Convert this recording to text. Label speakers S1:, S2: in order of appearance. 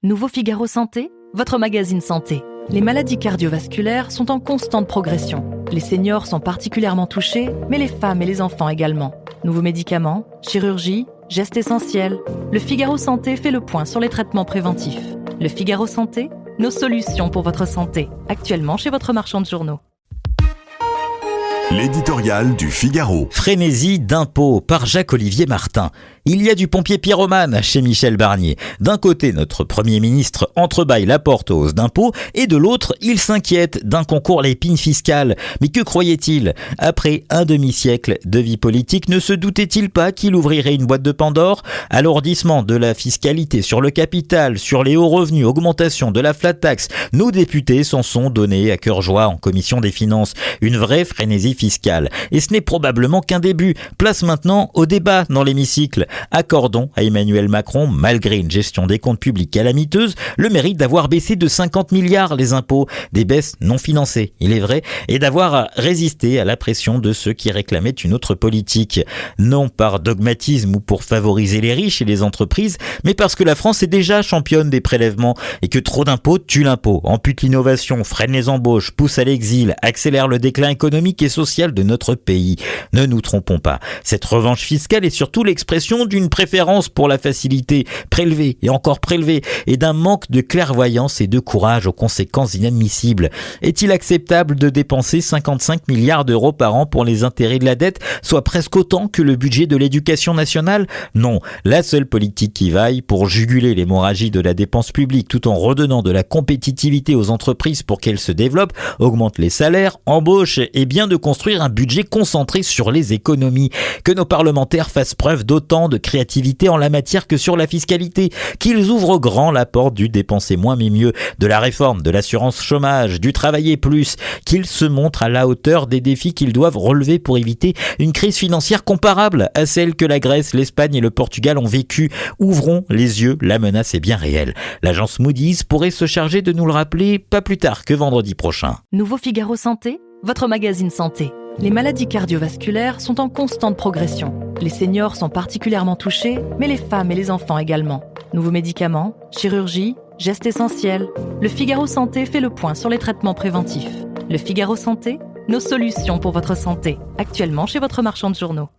S1: Nouveau Figaro Santé, votre magazine santé. Les maladies cardiovasculaires sont en constante progression. Les seniors sont particulièrement touchés, mais les femmes et les enfants également. Nouveaux médicaments, chirurgie, gestes essentiels. Le Figaro Santé fait le point sur les traitements préventifs. Le Figaro Santé, nos solutions pour votre santé. Actuellement chez votre marchand de journaux.
S2: L'éditorial du Figaro.
S3: Frénésie d'impôts par Jacques-Olivier Martin. Il y a du pompier pyromane chez Michel Barnier. D'un côté, notre Premier ministre entrebâille la porte aux hausses d'impôts et de l'autre, il s'inquiète d'un concours l'épine fiscale. Mais que croyait-il ? Après un demi-siècle de vie politique, ne se doutait-il pas qu'il ouvrirait une boîte de Pandore ? Alourdissement de la fiscalité sur le capital, sur les hauts revenus, augmentation de la flat tax. Nos députés s'en sont donnés à cœur joie en commission des finances. Une vraie frénésie fiscale. Et ce n'est probablement qu'un début. Place maintenant au débat dans l'hémicycle. Accordons à Emmanuel Macron, malgré une gestion des comptes publics calamiteuse, le mérite d'avoir baissé de 50 milliards les impôts, des baisses non financées, il est vrai, et d'avoir résisté à la pression de ceux qui réclamaient une autre politique. Non par dogmatisme ou pour favoriser les riches et les entreprises, mais parce que la France est déjà championne des prélèvements et que trop d'impôts tue l'impôt, ampute l'innovation, freine les embauches, pousse à l'exil, accélère le déclin économique et social de notre pays. Ne nous trompons pas, cette revanche fiscale est surtout l'expression d'une préférence pour la facilité, prélever et encore prélever, et d'un manque de clairvoyance et de courage aux conséquences inadmissibles. Est-il acceptable de dépenser 55 milliards d'euros par an pour les intérêts de la dette, soit presque autant que le budget de l'éducation nationale ? Non, la seule politique qui vaille pour juguler l'hémorragie de la dépense publique tout en redonnant de la compétitivité aux entreprises pour qu'elles se développent, augmente les salaires, embauche et bien de construire un budget concentré sur les économies. Que nos parlementaires fassent preuve d'autant de créativité en la matière que sur la fiscalité, qu'ils ouvrent grand la porte du dépenser moins mais mieux, de la réforme de l'assurance chômage, du travailler plus, qu'ils se montrent à la hauteur des défis qu'ils doivent relever pour éviter une crise financière comparable à celle que la Grèce, l'Espagne et le Portugal ont vécue. Ouvrons les yeux, la menace est bien réelle. L'agence Moody's pourrait se charger de nous le rappeler pas plus tard que vendredi prochain.
S1: Nouveau Figaro Santé, votre magazine santé. Les maladies cardiovasculaires sont en constante progression. Les seniors sont particulièrement touchés, mais les femmes et les enfants également. Nouveaux médicaments, chirurgie, gestes essentiels. Le Figaro Santé fait le point sur les traitements préventifs. Le Figaro Santé, nos solutions pour votre santé. Actuellement chez votre marchand de journaux.